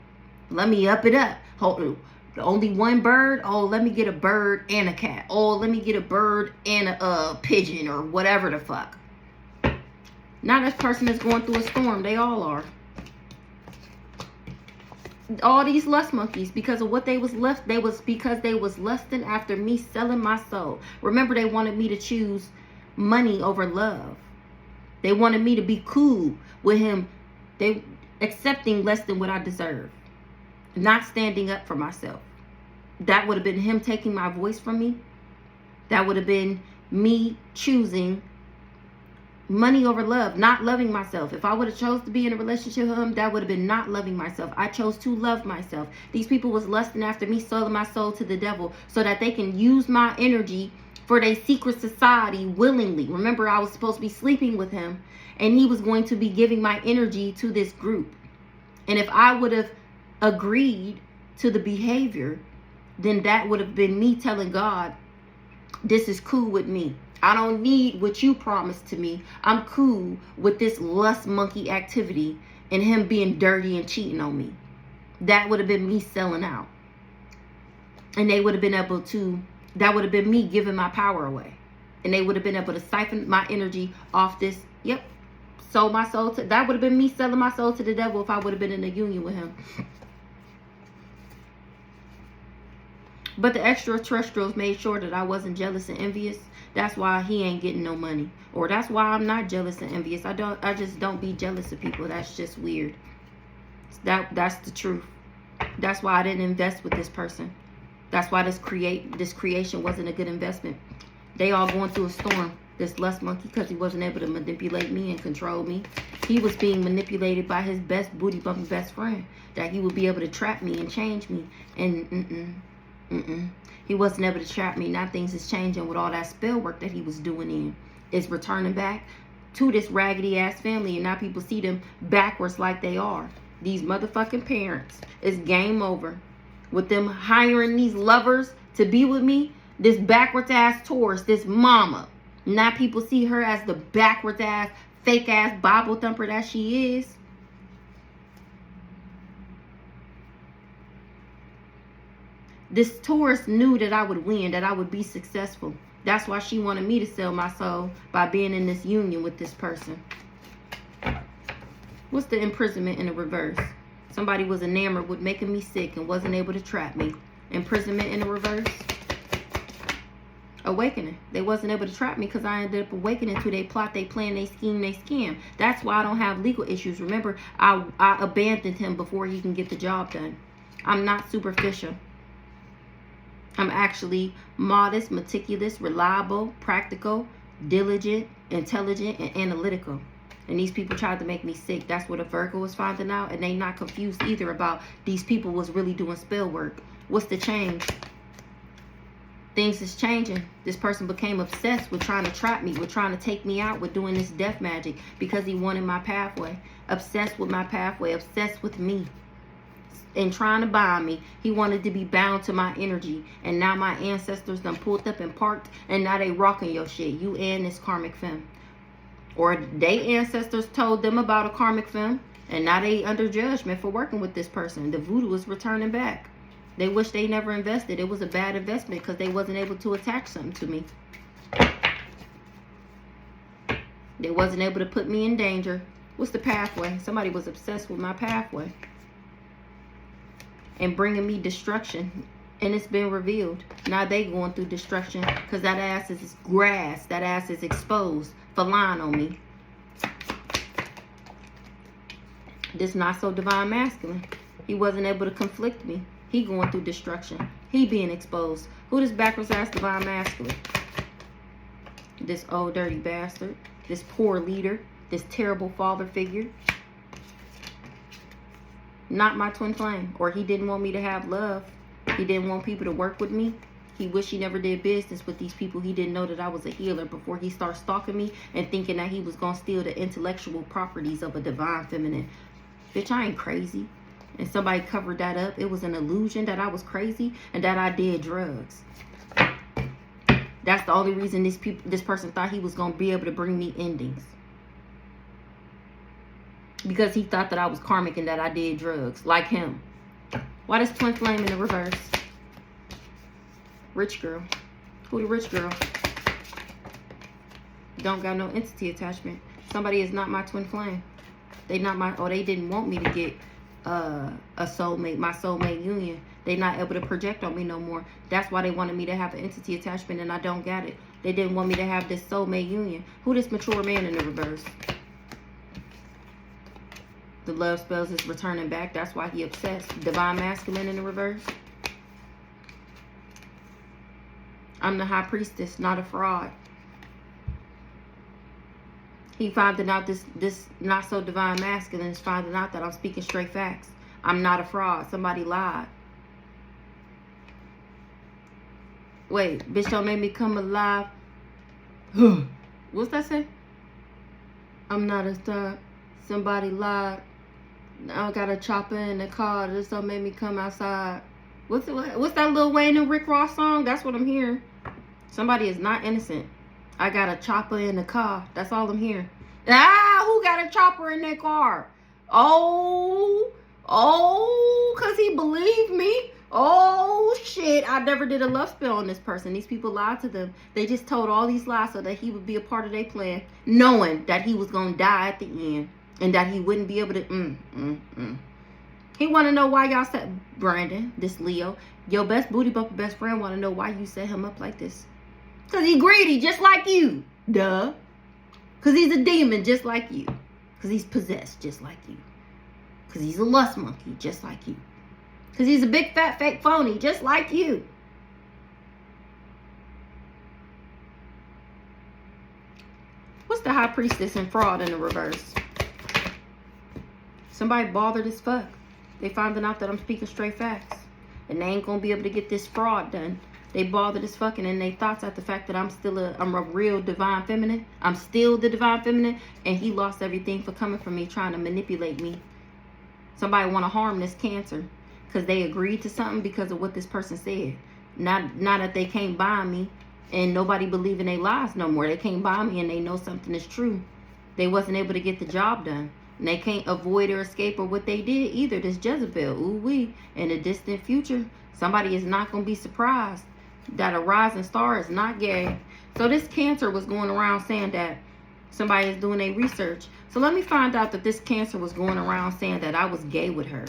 Let me up it up. Hold on. Only one bird? Oh, let me get a bird and a cat. Oh, let me get a bird and a pigeon or whatever the fuck. Now this person is going through a storm. They all are. All these lust monkeys, because of what they was because they was lusting after me selling my soul. Remember, they wanted me to choose money over love. They wanted me to be cool with him. They accepting less than what I deserve. Not standing up for myself. That would have been him taking my voice from me. That would have been me choosing money over love, not loving myself. If I would have chose to be in a relationship with him, that would have been not loving myself. I chose to love myself. These people was lusting after me, selling my soul to the devil so that they can use my energy for their secret society willingly. Remember, I was supposed to be sleeping with him and he was going to be giving my energy to this group. And if I would have agreed to the behavior, then that would have been me telling God, this is cool with me. I don't need what you promised to me. I'm cool with this lust monkey activity and him being dirty and cheating on me. That would have been me selling out. And they would have been able to, that would have been me giving my power away. And they would have been able to siphon my energy off this, sold my soul to, that would have been me selling my soul to the devil if I would have been in a union with him. But the extraterrestrials made sure that I wasn't jealous and envious. That's why he ain't getting no money. Or that's why I'm not jealous and envious. I just don't be jealous of people. That's just weird. That's the truth. That's why I didn't invest with this person. That's why this creation wasn't a good investment. They all going through a storm. This lust monkey, because he wasn't able to manipulate me and control me. He was being manipulated by his best booty bumping best friend. That he would be able to trap me and change me. And he wasn't able to trap me. Now things is changing with all that spell work that he was doing in. It's returning back to this raggedy ass family. And now people see them backwards like they are. These motherfucking parents. It's game over. With them hiring these lovers to be with me. This backwards ass Taurus. This mama. Now people see her as the backwards ass, fake ass Bible thumper that she is. This Taurus knew that I would win, that I would be successful. That's why she wanted me to sell my soul by being in this union with this person. What's the imprisonment in the reverse? Somebody was enamored with making me sick and wasn't able to trap me. Imprisonment in the reverse. Awakening. They wasn't able to trap me because I ended up awakening to they plot, they plan, they scheme, they scam. That's why I don't have legal issues. Remember, I abandoned him before he can get the job done. I'm not superficial. I'm actually modest, meticulous, reliable, practical, diligent, intelligent, and analytical. And these people tried to make me sick. That's what a Virgo was finding out. And they not confused either about these people was really doing spell work. What's the change? Things is changing. This person became obsessed with trying to trap me, with trying to take me out, with doing this death magic because he wanted my pathway. Obsessed with my pathway, obsessed with me. And trying to bind me. He wanted to be bound to my energy. And now my ancestors done pulled up and parked. And now they rocking your shit. You and this karmic femme. Or they ancestors told them about a karmic femme. And now they under judgment for working with this person. The voodoo is returning back. They wish they never invested. It was a bad investment because they wasn't able to attach something to me. They wasn't able to put me in danger. What's the pathway? Somebody was obsessed with my pathway. And bringing me destruction. And it's been revealed. Now they going through destruction. Because that ass is grass. That ass is exposed. For lying on me. This not so divine masculine. He wasn't able to conflict me. He going through destruction. He being exposed. Who this backwards ass divine masculine? This old dirty bastard. This poor leader. This terrible father figure. Not my twin flame. Or he didn't want me to have love. He didn't want people to work with me. He wished he never did business with these people. He didn't know that I was a healer before he started stalking me and thinking that he was going to steal the intellectual properties of a divine feminine. Bitch, I ain't crazy. And somebody covered that up. It was an illusion that I was crazy and that I did drugs. That's the only reason this person thought he was going to be able to bring me endings. Because he thought that I was karmic and that I did drugs. Like him. Why does twin flame in the reverse? Rich girl. Who the rich girl? Don't got no entity attachment. Somebody is not my twin flame. They not my, or they didn't want me to get a soulmate, my soulmate union. They not able to project on me no more. That's why they wanted me to have an entity attachment and I don't got it. They didn't want me to have this soulmate union. Who this mature man in the reverse? The love spells is returning back. That's why he obsessed. Divine masculine in the reverse. I'm the high priestess, not a fraud. He finding out this not so divine masculine is finding out that I'm speaking straight facts. I'm not a fraud. Somebody lied. Wait, bitch don't make me come alive. What's that say? I'm not a star. Somebody lied. Now I got a chopper in the car. This don't make me come outside. What's that Lil Wayne and Rick Ross song? That's what I'm hearing. Somebody is not innocent. I got a chopper in the car. That's all I'm hearing. Ah, who got a chopper in their car? Oh, because he believed me. Oh, shit. I never did a love spell on this person. These people lied to them. They just told all these lies so that he would be a part of their plan, knowing that he was going to die at the end and that he wouldn't be able to. He want to know why y'all said, Brandon, this Leo, your best booty bumper best friend want to know why you set him up like this. Because he greedy just like you. Duh. Because he's a demon just like you. Because he's possessed just like you. Because he's a lust monkey just like you. Because he's a big fat fake phony just like you. What's the High Priestess and fraud in the reverse? Somebody bothered as fuck. They finding out that I'm speaking straight facts. And they ain't gonna be able to get this fraud done. They bothered as fucking and they thoughts at the fact that I'm a real divine feminine. I'm still the divine feminine. And he lost everything for coming for me, trying to manipulate me. Somebody want to harm this Cancer. Because they agreed to something because of what this person said. Not that they can't buy me. And nobody believe in their lies no more. They can't buy me and they know something is true. They wasn't able to get the job done. And they can't avoid or escape or what they did either. This Jezebel, ooh-wee. In the distant future, somebody is not going to be surprised that a rising star is not gay. So this Cancer was going around saying that somebody is doing a research. So let me find out that this Cancer was going around saying that I was gay with her.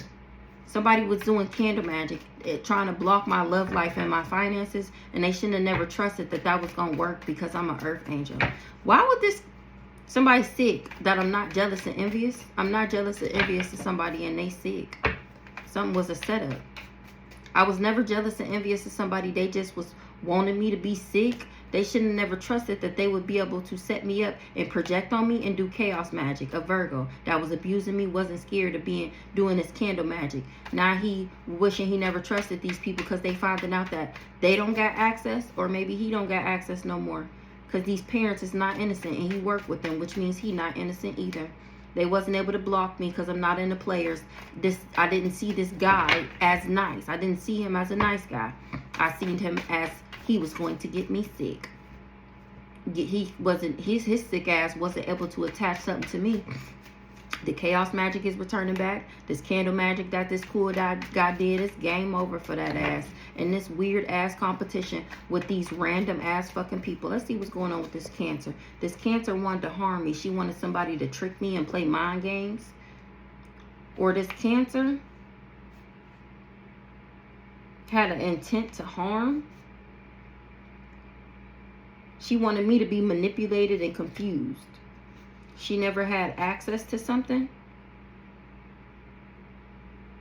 Somebody was doing candle magic, trying to block my love life and my finances. And they shouldn't have never trusted that that was going to work because I'm an earth angel. Why would this... Somebody sick that I'm not jealous and envious? I'm not jealous and envious of somebody and they sick. Something was a setup. I was never jealous and envious of somebody. They just was wanting me to be sick. They shouldn't have never trusted that they would be able to set me up and project on me and do chaos magic. A Virgo that was abusing me, wasn't scared of doing this candle magic. Now he wishing he never trusted these people because they finding out that they don't got access, or maybe he don't got access no more. Because these parents is not innocent and he worked with them, which means he not innocent either. They wasn't able to block me because I'm not in the players. I didn't see this guy as nice. I didn't see him as a nice guy. I seen him as he was going to get me sick. His sick ass wasn't able to attach something to me. The chaos magic is returning back. This candle magic that this cool guy did is game over for that ass. And this weird ass competition with these random ass fucking people. Let's see what's going on with this Cancer. This Cancer wanted to harm me. She wanted somebody to trick me and play mind games. Or this Cancer had an intent to harm. She wanted me to be manipulated and confused. She never had access to something.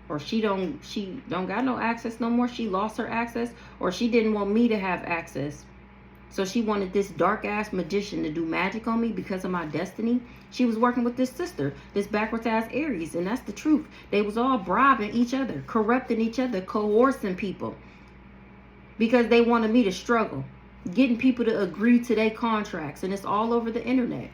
Or she don't got no access no more. She lost her access. Or she didn't want me to have access. So she wanted this dark ass magician to do magic on me because of my destiny. She was working with this sister, this backwards ass Aries. And that's the truth. They was all bribing each other, corrupting each other, coercing people. Because they wanted me to struggle. Getting people to agree to their contracts. And it's all over the internet.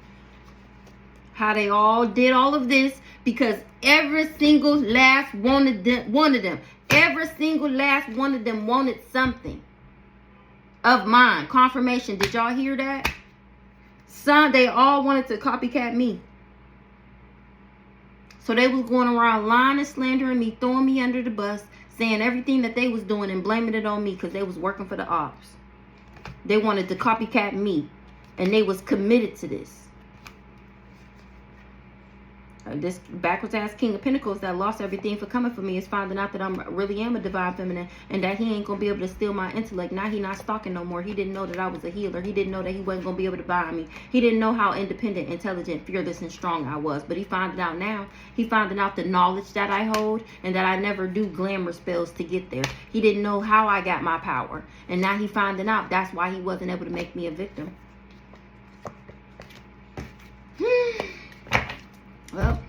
How they all did all of this because every single last one of them, every single last one of them wanted something of mine. Confirmation. Did y'all hear that? They all wanted to copycat me. So they was going around lying and slandering me, throwing me under the bus, saying everything that they was doing and blaming it on me because they was working for the ops. They wanted to copycat me and they was committed to this. This backwards ass King of Pentacles that lost everything for coming for me is finding out that I really am a divine feminine and that he ain't gonna be able to steal my intellect. Now he not stalking no more. He didn't know that I was a healer. He didn't know that he wasn't gonna be able to buy me. He didn't know how independent, intelligent, fearless, and strong I was. But he found it out now. He found out the knowledge that I hold and that I never do glamour spells to get there. He didn't know how I got my power. And now he finding out that's why he wasn't able to make me a victim. Well,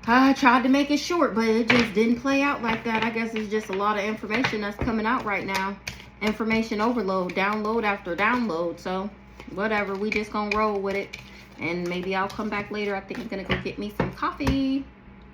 I tried to make it short, but it just didn't play out like that. I guess it's just a lot of information that's coming out right now. Information overload, download after download. So, whatever. We just gonna roll with it. And maybe I'll come back later. I think I'm gonna go get me some coffee.